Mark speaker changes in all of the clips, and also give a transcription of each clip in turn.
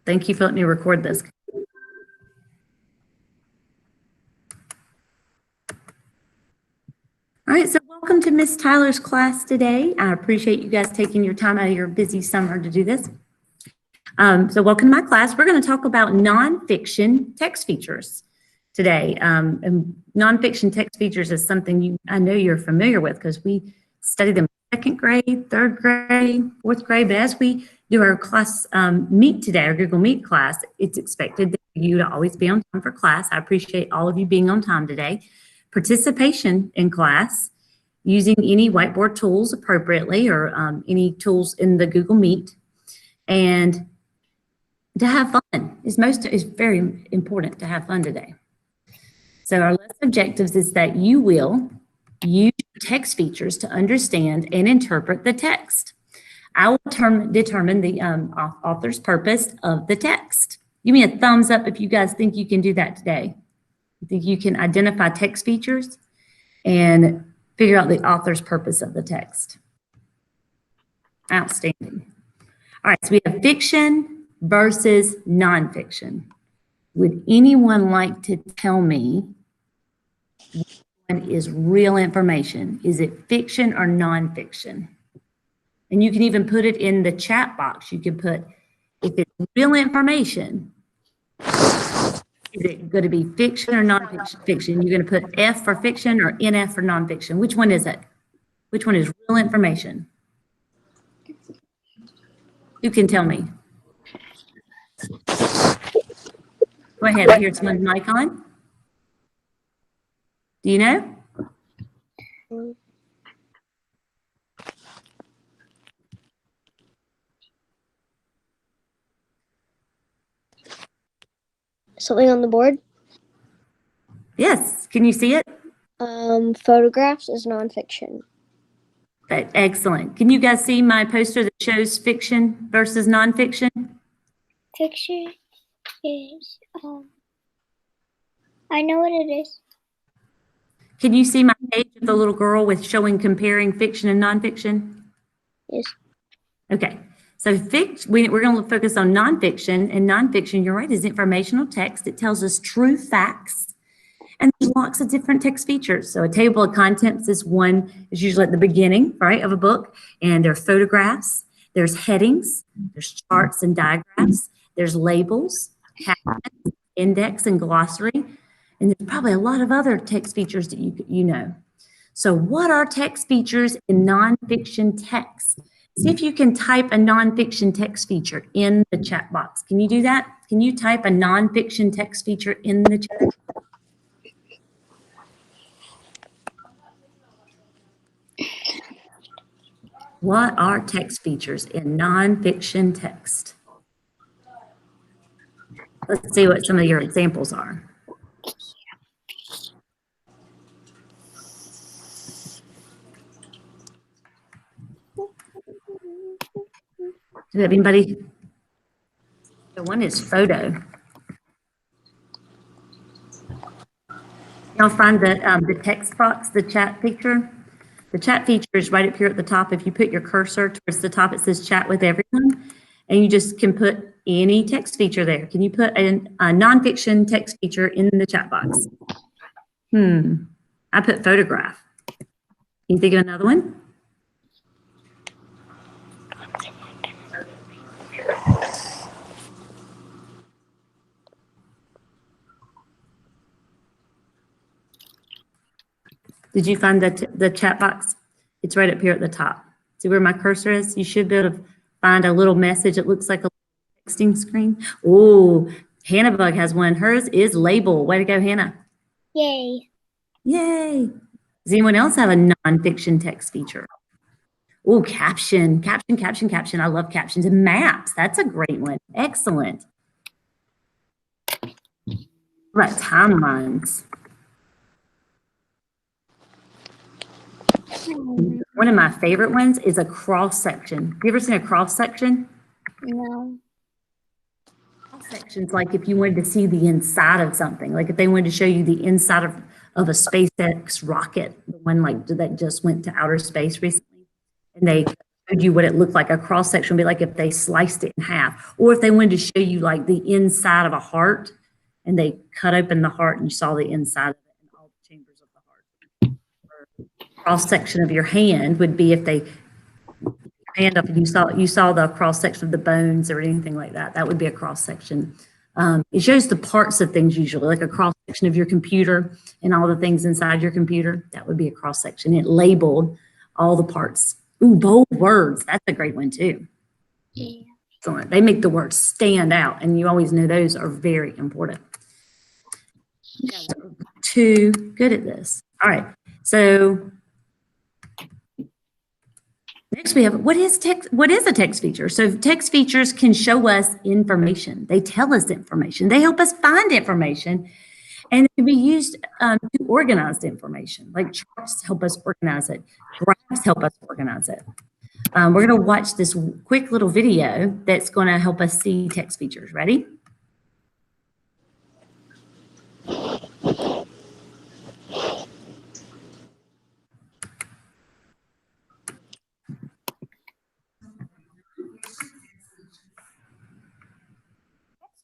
Speaker 1: Thank you for letting me record this. All right, so welcome to Miss Tyler's class today. I appreciate you guys taking your time out of your busy summer to do this. So welcome to my class. We're going to talk about nonfiction text features today. And nonfiction text features is something I know you're familiar with because we studied them in second grade, third grade, fourth grade. But as we do our class meet today, our Google Meet class, it's expected that you to always be on time for class. I appreciate all of you being on time today. Participation in class, using any whiteboard tools appropriately or any tools in the Google Meet, and to have fun is very important to have fun today. So our list objectives is that you will use text features to understand and interpret the text. I will determine the author's purpose of the text. Give me a thumbs up if you guys think you can do that today. I think you can identify text features and figure out the author's purpose of the text. Outstanding. All right, so we have fiction versus nonfiction. Would anyone like to tell me which one is real information? Is it fiction or nonfiction? And you can even put it in the chat box. You can put, if it's real information, is it going to be fiction or nonfiction? You're going to put F for fiction or NF for nonfiction. Which one is it? Which one is real information? You can tell me. Go ahead. I hear someone's mic on. Do you know?
Speaker 2: Something on the board?
Speaker 1: Yes. Can you see it?
Speaker 2: Photographs is nonfiction.
Speaker 1: Excellent. Can you guys see my poster that shows fiction versus nonfiction?
Speaker 2: Fiction is, I know what it is.
Speaker 1: Can you see my page of the little girl with comparing fiction and nonfiction?
Speaker 2: Yes.
Speaker 1: Okay. So we're going to focus on nonfiction, and nonfiction, you're right, is informational text. It tells us true facts, and there's lots of different text features. So a table of contents is usually at the beginning, right, of a book, and there are photographs, there's headings, there's charts and diagrams, there's labels, captions, index and glossary, and there's probably a lot of other text features that you know. So what are text features in nonfiction text? See if you can type a nonfiction text feature in the chat box. Can you do that? Can you type a nonfiction text feature in the chat? What are text features in nonfiction text? Let's see what some of your examples are. Do you have anybody? The one is photo. You'll find the text box, the chat feature. The chat feature is right up here at the top. If you put your cursor towards the top, it says chat with everyone, and you just can put any text feature there. Can you put a nonfiction text feature in the chat box? I put photograph. Can you think of another one? Did you find the chat box? It's right up here at the top. See where my cursor is? You should be able to find a little message. It looks like a texting screen. Oh, Hannah Bug has one. Hers is label. Way to go, Hannah.
Speaker 2: Yay.
Speaker 1: Yay. Does anyone else have a nonfiction text feature? Oh, caption. I love captions. And maps. That's a great one. Excellent. Right, timelines. One of my favorite ones is a cross section. Have you ever seen a cross section?
Speaker 2: No.
Speaker 1: Cross sections, like if you wanted to see the inside of something, like if they wanted to show you the inside of a SpaceX rocket, the one like that just went to outer space recently, and they showed you what it looked like. A cross section would be like if they sliced it in half, or if they wanted to show you like the inside of a heart and they cut open the heart and you saw the inside of it and all the chambers of the heart. Cross section of your hand would be if they hand up and you saw the cross section of the bones or anything like that. That would be a cross section. It shows the parts of things usually, like a cross section of your computer and all the things inside your computer. That would be a cross section. It labeled all the parts. Ooh, bold words. That's a great one too.
Speaker 2: Yeah.
Speaker 1: Excellent. They make the words stand out, and you always know those are very important. You guys are too good at this. All right. So next we have, what is a text feature? So text features can show us information. They tell us information. They help us find information, and it can be used to organize the information. Like charts help us organize it. Graphs help us organize it. We're going to watch this quick little video that's going to help us see text features. Ready?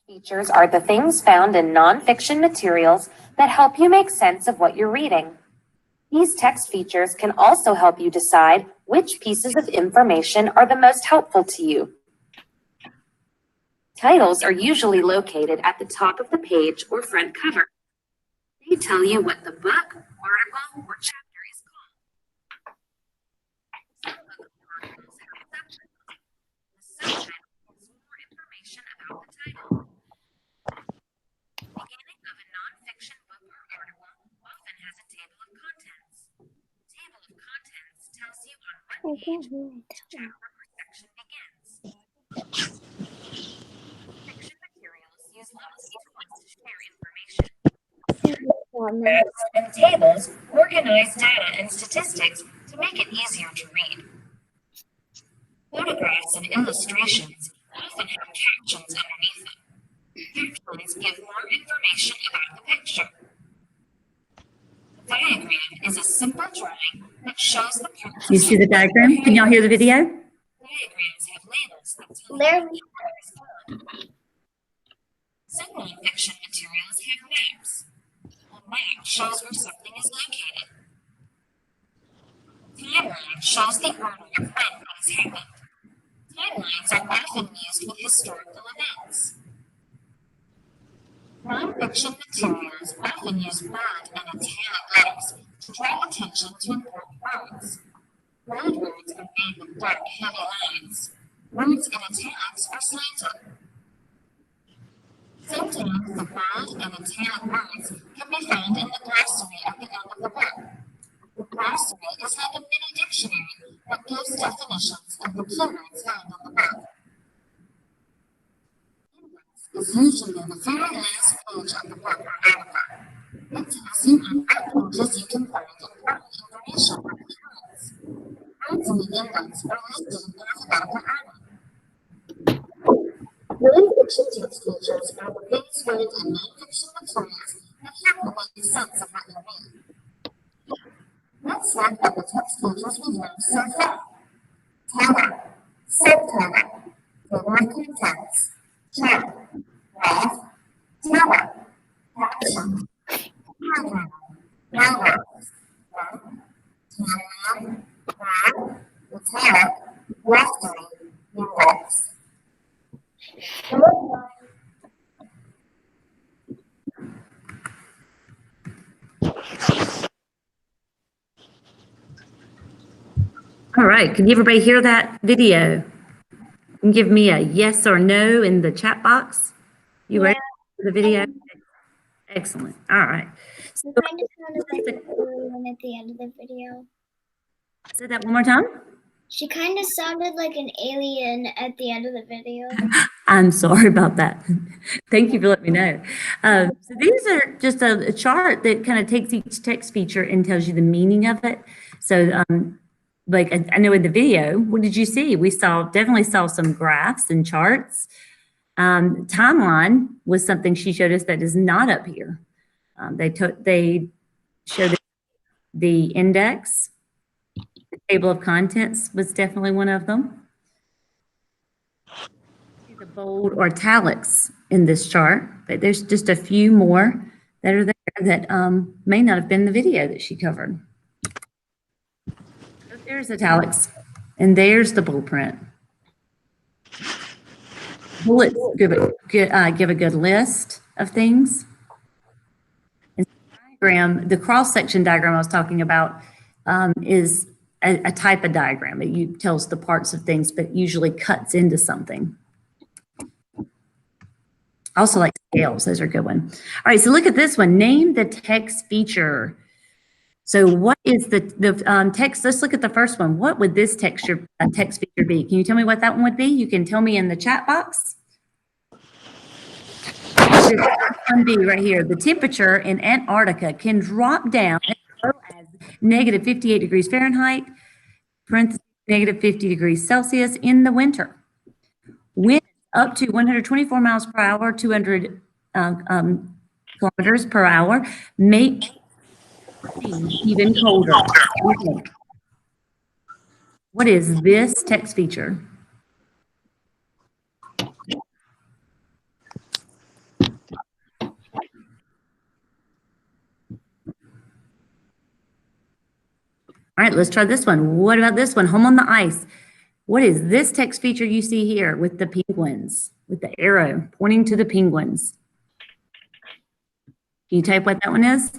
Speaker 3: Features are the things found in nonfiction materials that help you make sense of what you're reading. These text features can also help you decide which pieces of information are the most helpful to you. Titles are usually located at the top of the page or front cover. They tell you what the book, article, or chapter is called. Some book articles have subtitles. The subtitle gives more information about the title. The beginning of a nonfiction book or article often has a table of contents. The table of contents tells you on what page each chapter or section begins. Fiction materials use lots of tools to share information. Graphs and tables organize data and statistics to make it easier to read. Photographs and illustrations often have captions underneath them. Captions give more information about the picture. A diagram is a simple drawing that shows the picture.
Speaker 1: You see the diagram? Can y'all hear the video?
Speaker 3: Diagrams have labels that tell you what is found. Some nonfiction materials have maps. A map shows where something is located. Timeline shows the order of when things happened. Timelines are often used with historical events. Nonfiction materials often use bold and italic letters to draw attention to important words. Bold words are made with dark, heavy lines. Words in italics are slanted. Sometimes the bold and italic words can be found in the glossary at the end of the book. The glossary is like a mini dictionary that gives definitions of the keywords found in the book. Is usually the very last page of the book or article. It tells you on what pages you can find important information about the words. Words in the index are listed in alphabetical order. Non-fiction text features are the things found in non-fiction materials that help you make sense of what you read. Let's look at the text features we learned so far. Title, subtitle, table of contents, chart, graph, tower, caption, paragraph, logos, timeline, graph, italic, glossary, index.
Speaker 1: All right. Can everybody hear that video? You can give me a yes or no in the chat box. You ready for the video? Excellent. All right. So,
Speaker 2: It kind of sounded like an alien at the end of the video.
Speaker 1: say that one more time.
Speaker 2: She kind of sounded like an alien at the end of the video.
Speaker 1: I'm sorry about that. Thank you for letting me know. So these are just a chart that kind of takes each text feature and tells you the meaning of it. So like I know in the video, what did you see? We definitely saw some graphs and charts. Timeline was something she showed us that is not up here. They showed the index, Table of contents was definitely one of them. See the bold or italics in this chart, but there's just a few more that are there that may not have been in the video that she covered. So there's italics, and there's the bold print. Bullets give a good list of things. And diagram, the cross-section diagram I was talking about is a type of diagram. It tells the parts of things, but usually cuts into something. I also like scales. Those are a good one. All right, so look at this one. Name the text feature. So what is the text? Let's look at the first one. What would this text feature be? Can you tell me what that one would be? You can tell me in the chat box. This one B right here. The temperature in Antarctica can drop down as low as negative 58 degrees Fahrenheit, parentheses, negative 50 degrees Celsius in the winter. Winds up to 124 miles per hour, 200 kilometers per hour, make even colder. What is this text feature? All right, let's try this one. What about this one? Home on the ice. What is this text feature you see here with the penguins, with the arrow pointing to the penguins? Can you type what that one is?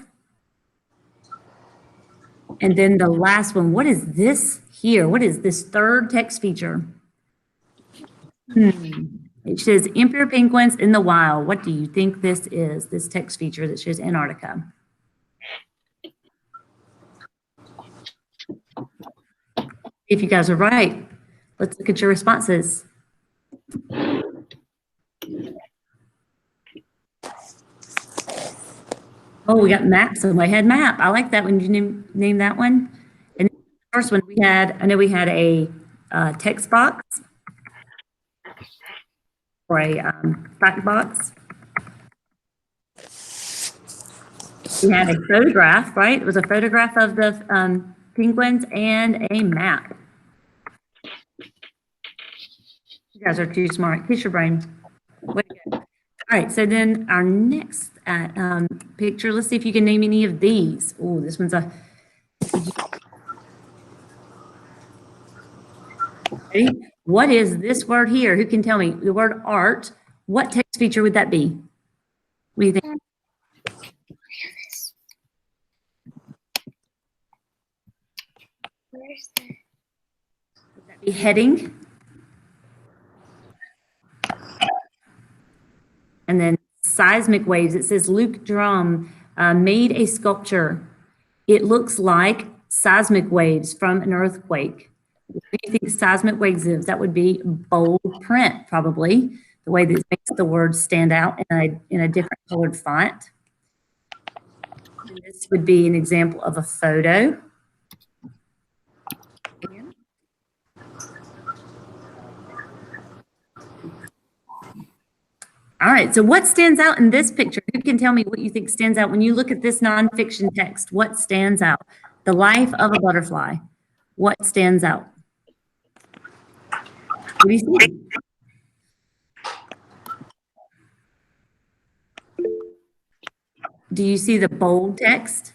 Speaker 1: And then the last one, what is this here? What is this third text feature? It says emperor penguins in the wild. What do you think this is, this text feature that shows Antarctica? If you guys are right, let's look at your responses. Oh, we got maps, so I had map. I like that one. Did you name that one? And the first one we had, I know we had a text box or a fact box. We had a photograph, right? It was a photograph of the penguins and a map. You guys are too smart. Kiss your brain. Way to go. All right, so then our next picture, let's see if you can name any of these. Oh, this one's a... Ready? What is this word here? Who can tell me? The word art, what text feature would that be? What do you think?
Speaker 2: Where's that?
Speaker 1: Would that be heading? And then seismic waves. It says Luke Drum made a sculpture. It looks like seismic waves from an earthquake. What do you think seismic waves is? That would be bold print, probably. The way that makes the words stand out in a different colored font. And this would be an example of a photo. All right, so what stands out in this picture? Who can tell me what you think stands out when you look at this nonfiction text? What stands out? The life of a butterfly. What stands out? What do you see? Do you see the bold text?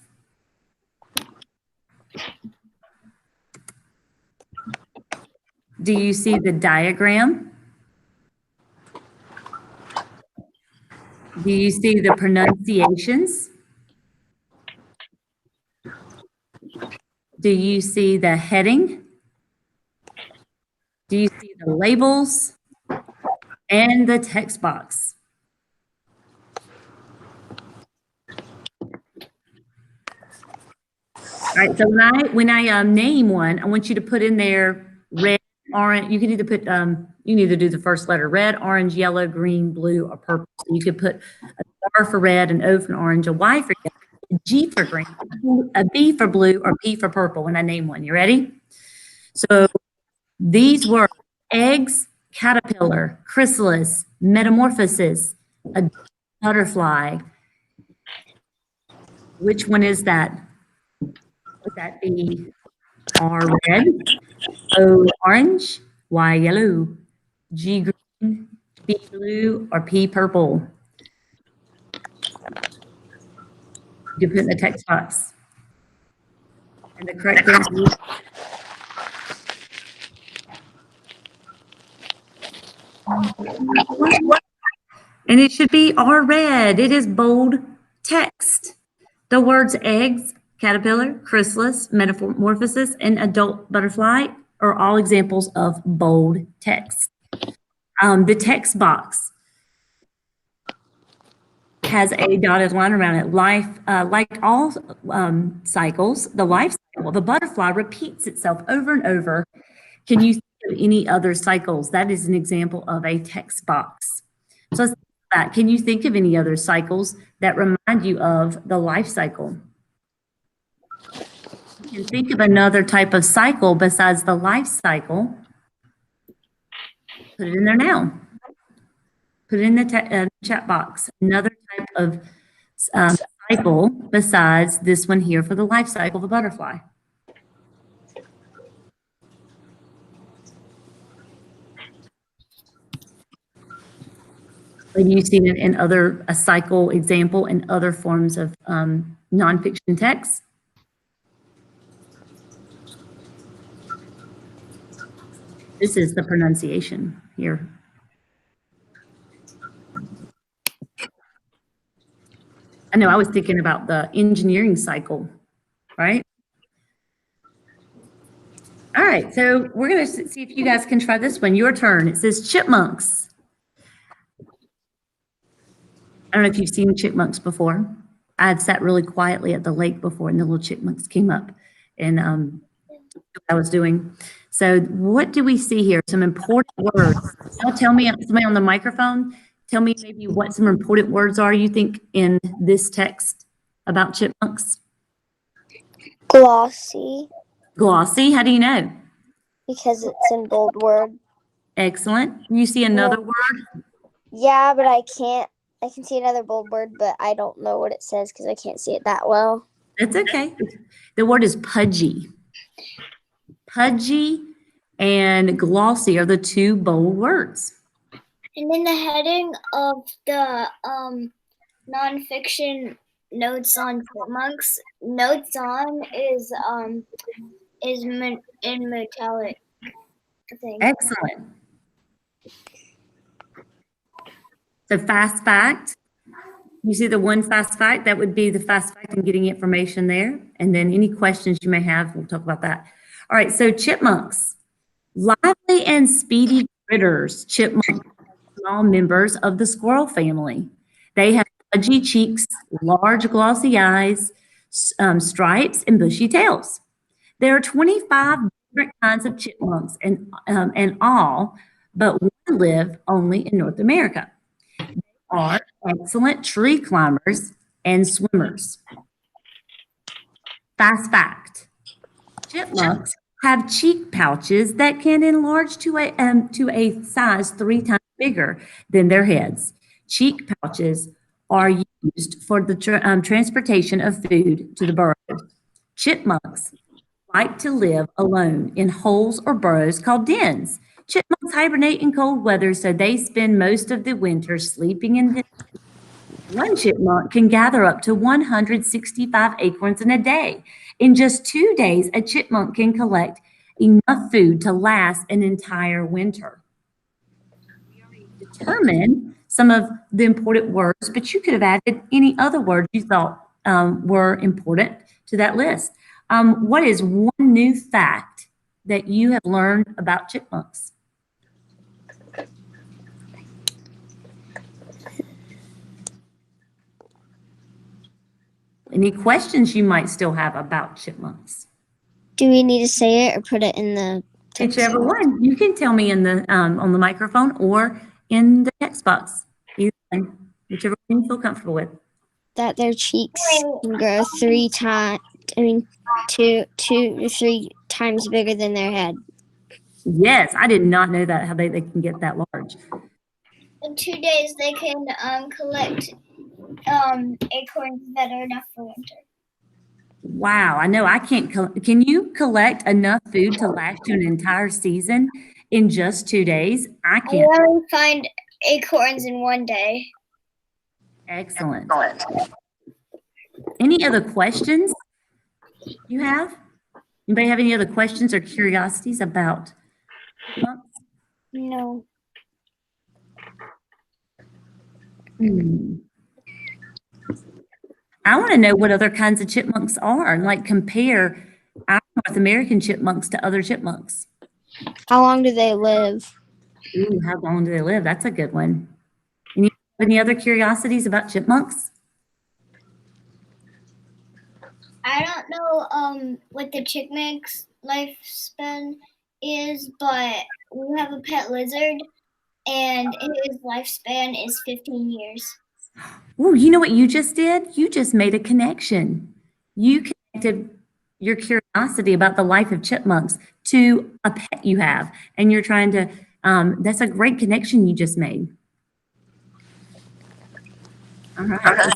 Speaker 1: Do you see the diagram? Do you see the pronunciations? Do you see the heading? Do you see the labels and the text box? All right, so when I name one, I want you to put in there red, orange. You can either put, you can either do the first letter, red, orange, yellow, green, blue, or purple. So you could put a R for red, an O for orange, a Y for yellow, a G for green, a B for blue, or P for purple when I name one. You ready? So these were eggs, caterpillar, chrysalis, metamorphosis, a butterfly. Which one is that? Would that be R, red. O, orange. Y, yellow. G, green. B, blue. Or P, purple. You put in the text box. And the correct answer is and it should be R, red. It is bold text. The words eggs, caterpillar, chrysalis, metamorphosis, and adult butterfly are all examples of bold text. The text box has a dotted line around it. Life, like all cycles, the life cycle of a butterfly repeats itself over and over. Can you think of any other cycles? That is an example of a text box. So let's think about that. Can you think of any other cycles that remind you of the life cycle? You can think of another type of cycle besides the life cycle. Put it in there now. Put it in the chat box. Another type of cycle besides this one here for the life cycle of a butterfly. And you see it in a cycle example in other forms of nonfiction text. This is the pronunciation here. I know I was thinking about the engineering cycle, right? All right, so we're going to see if you guys can try this one. Your turn. It says chipmunks. I don't know if you've seen chipmunks before. I had sat really quietly at the lake before and the little chipmunks came up and I was doing. So what do we see here? Some important words. Now tell me, somebody on the microphone, tell me maybe what some important words are you think in this text about chipmunks.
Speaker 4: Glossy,
Speaker 1: Glossy, how do you know?
Speaker 4: because it's in bold word.
Speaker 1: Excellent. You see another word?
Speaker 4: Yeah, but I can see another bold word, but I don't know what it says because I can't see it that well.
Speaker 1: It's okay. The word is pudgy. Pudgy and glossy are the two bold words.
Speaker 2: And in the heading of the nonfiction notes on chipmunks, notes on is in metallic. I think.
Speaker 1: Excellent. So fast fact. You see the one fast fact, that would be the fast fact and getting information there. And then any questions you may have, we'll talk about that. All right, so chipmunks, lively and speedy critters. Chipmunks are small members of the squirrel family. They have pudgy cheeks, large glossy eyes, stripes, and bushy tails. There are 25 different kinds of chipmunks in all, but one live only in North America. Are excellent tree climbers and swimmers. Fast fact, chipmunks have cheek pouches that can enlarge to a size 3 times bigger than their heads. Cheek pouches are used for the transportation of food to the burrows. Chipmunks like to live alone in holes or burrows called dens. Chipmunks hibernate in cold weather, so they spend most of the winter sleeping in the. One chipmunk can gather up to 165 acorns in a day. In just 2 days, a chipmunk can collect enough food to last an entire winter. We already determined some of the important words, but you could have added any other words you thought were important to that list. What is one new fact that you have learned about chipmunks? Any questions you might still have about chipmunks?
Speaker 4: Do we need to say it or put it in the text?
Speaker 1: Whichever one. You can tell me in the on the microphone or in the text box. Either one, whichever one you feel comfortable with.
Speaker 4: That their cheeks can grow 3 times. I mean, 2 to 3 times bigger than their head.
Speaker 1: Yes, I did not know that, how they can get that large.
Speaker 2: In 2 days, they can collect acorns that are enough for winter.
Speaker 1: Wow, I know I can't. Can you collect enough food to last you an entire season in just 2 days? I
Speaker 2: I
Speaker 1: can't.
Speaker 2: only find acorns in one day.
Speaker 1: Excellent. Any other questions you have? Anybody have any other questions or curiosities about chipmunks?
Speaker 2: No.
Speaker 1: I want to know what other kinds of chipmunks are and like compare our North American chipmunks to other chipmunks.
Speaker 4: How long do they live?
Speaker 1: Ooh, how long do they live? That's a good one. Any other curiosities about chipmunks?
Speaker 2: I don't know what the chipmunk's lifespan is, but we have a pet lizard and his lifespan is 15 years.
Speaker 1: Ooh, you know what you just did? You just made a connection. You connected your curiosity about the life of chipmunks to a pet you have, and you're trying to, that's a great connection you just made. All right,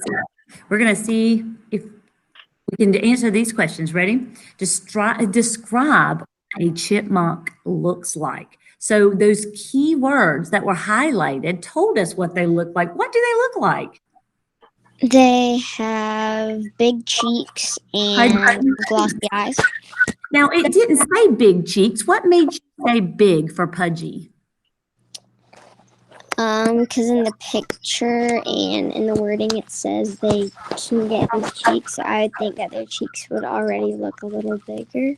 Speaker 1: we're going to see if we can answer these questions. Ready? Describe what a chipmunk looks like. So those key words that were highlighted told us what they look like. What do they look like?
Speaker 4: They have big cheeks and glossy eyes.
Speaker 1: Now, it didn't say big cheeks. What made you say big for Pudgy?
Speaker 4: Because in the picture and in the wording it says they can get big cheeks. So I would think that their cheeks would already look a little bigger.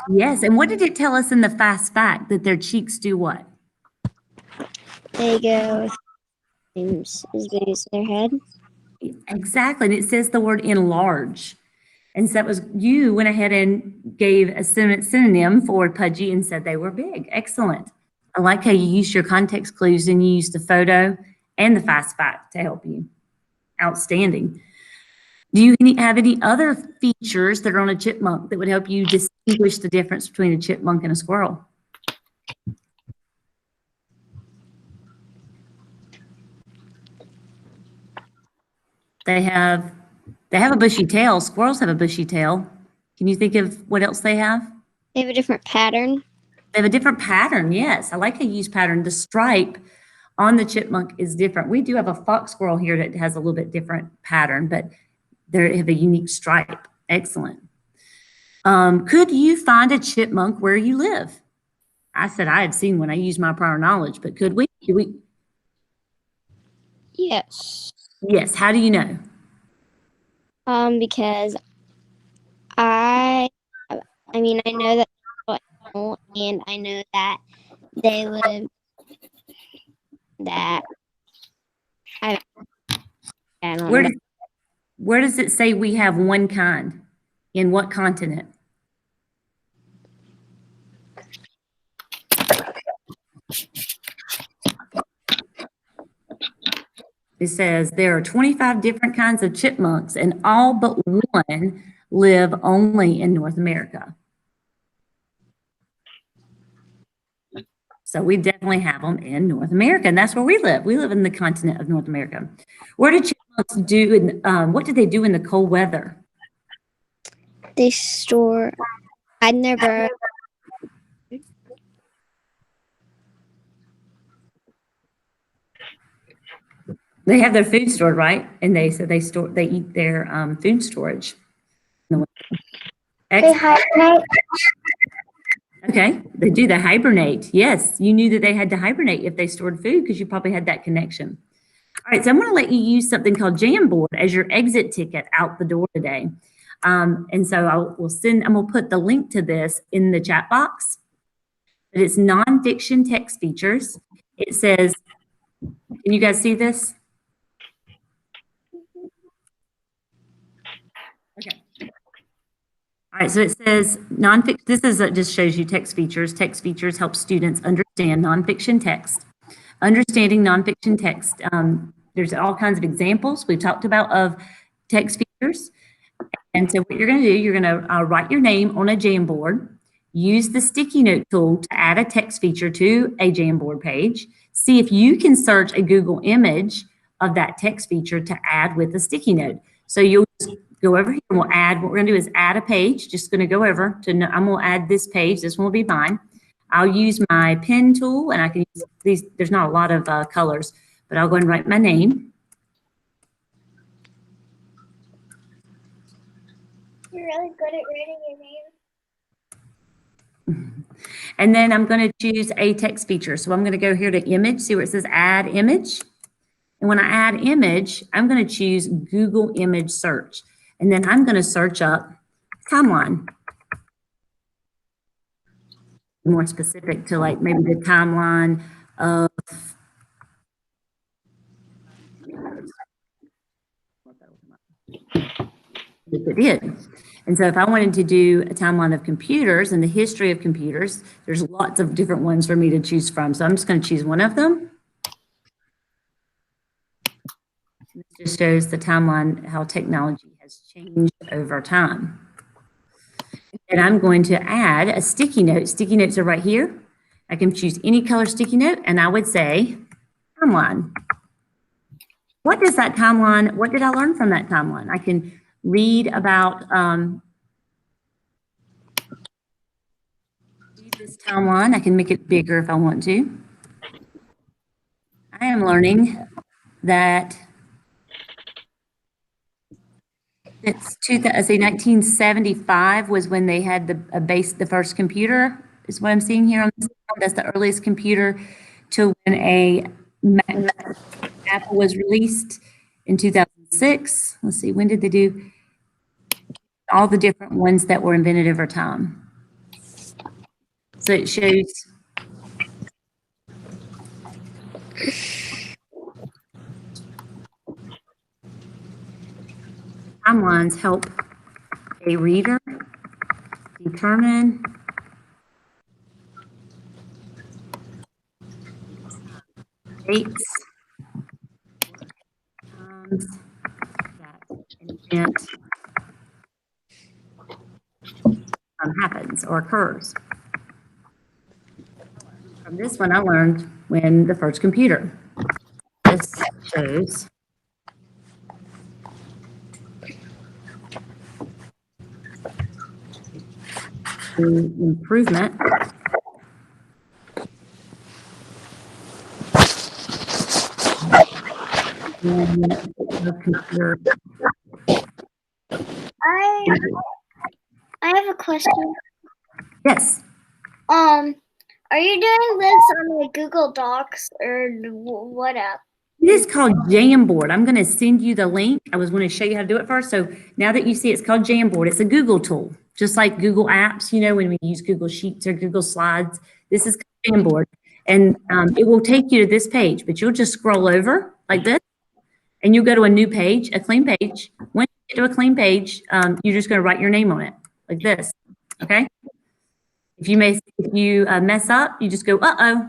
Speaker 1: Yes, and what did it tell us in the fast fact that their cheeks do what?
Speaker 4: They go as big as their head.
Speaker 1: Exactly, and it says the word enlarge. And so that was, you went ahead and gave a synonym for Pudgy and said they were big. Excellent. I like how you used your context clues and you used the photo and the fast fact to help you. Outstanding. Do you have any other features that are on a chipmunk that would help you distinguish the difference between a chipmunk and a squirrel? They have a bushy tail. Squirrels have a bushy tail. Can you think of what else they have?
Speaker 4: They have a different pattern.
Speaker 1: They have a different pattern. Yes, I like how you use pattern. The stripe on the chipmunk is different. We do have a fox squirrel here that has a little bit different pattern, but they have a unique stripe. Excellent. Could you find a chipmunk where you live? I said I had seen one. I used my prior knowledge, but could we?
Speaker 4: Yes.
Speaker 1: Yes. How do you know?
Speaker 4: Because I know that and I know that they live that I don't know.
Speaker 1: Where does it say we have one kind? In what continent? It says there are 25 different kinds of chipmunks and all but one live only in North America. So we definitely have them in North America, and that's where we live. We live in the continent of North America. Where do chipmunks do, what do they do in the cold weather?
Speaker 4: They store, hide in their burrow.
Speaker 1: They have their food stored, right? And they eat their food storage.
Speaker 2: They hibernate.
Speaker 1: Okay, they do. They hibernate. Yes, you knew that they had to hibernate if they stored food because you probably had that connection. All right, so I'm going to let you use something called Jamboard as your exit ticket out the door today. And so I'm going to put the link to this in the chat box. But it's nonfiction text features. It says, can you guys see this? Okay. All right, so it says nonfiction. This is just shows you text features. Text features help students understand nonfiction text. Understanding nonfiction text. There's all kinds of examples we've talked about of text features. And so what you're going to do, you're going to write your name on a Jamboard. Use the sticky note tool to add a text feature to a Jamboard page. See if you can search a Google image of that text feature to add with a sticky note. So you'll just go over here and we'll add, what we're gonna do is add a page, just gonna go over to, I'm gonna add this page, this one will be mine. I'll use my pen tool and I can use these, there's not a lot of colors, but I'll go and write my name.
Speaker 2: You're really good at writing your name.
Speaker 1: And then I'm going to choose a text feature. So I'm going to go here to image, see where it says add image. And when I add image, I'm going to choose Google image search. And then I'm going to search up timeline. More specific to like maybe the timeline of if it did. And so if I wanted to do a timeline of computers and the history of computers, there's lots of different ones for me to choose from. So I'm just going to choose one of them. This just shows the timeline, how technology has changed over time. And I'm going to add a sticky note. Sticky notes are right here. I can choose any color sticky note, and I would say timeline. What does that timeline, what did I learn from that timeline? I can read about this timeline. I can make it bigger if I want to. I am learning that it's 1975 was when they had the first computer, is what I'm seeing here on this. That's the earliest computer to when a Apple was released in 2006. Let's see, when did they do all the different ones that were invented over time? So it shows timelines help a reader determine dates, times that an event happens or occurs. From this one, I learned when the first computer. This shows the improvement in the computer.
Speaker 2: I have a question.
Speaker 1: Yes.
Speaker 2: Are you doing this on like Google Docs or what app?
Speaker 1: It is called Jamboard. I'm going to send you the link. I was going to show you how to do it first. So now that you see it's called Jamboard, it's a Google tool, just like Google Apps, you know, when we use Google Sheets or Google Slides. This is Jamboard. And it will take you to this page, but you'll just scroll over like this, and you'll go to a new page, a clean page. When you get to a clean page, you're just going to write your name on it like this, okay? If you mess up, you just go, uh-oh,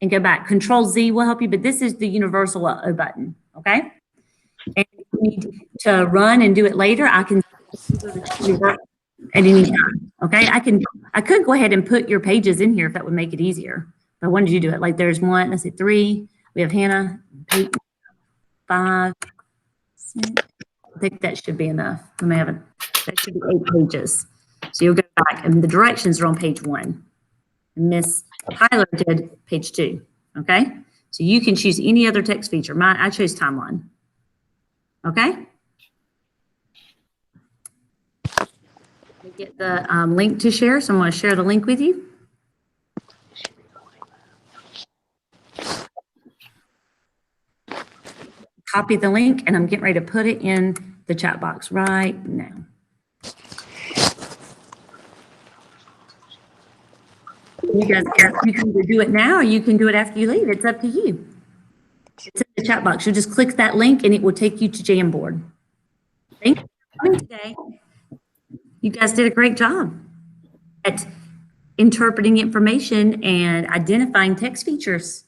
Speaker 1: and go back. Control Z will help you, but this is the universal uh-oh button, okay? And if you need to run and do it later, I can at any time, okay? I could go ahead and put your pages in here if that would make it easier. But when did you do it? Like there's 1, let's see, 3. We have Hannah, 8, 5, 6. I think that should be enough. I may have that should be 8 pages. So you'll go back, and the directions are on page 1. Miss Tyler did page 2, okay? So you can choose any other text feature. I chose timeline, okay? Let me get the link to share, so I'm going to share the link with you. Copy the link, and I'm getting ready to put it in the chat box right now. You guys, you can either do it now or you can do it after you leave. It's up to you. It's in the chat box. You'll just click that link and it will take you to Jamboard. Thank you for coming today. You guys did a great job at interpreting information and identifying text features.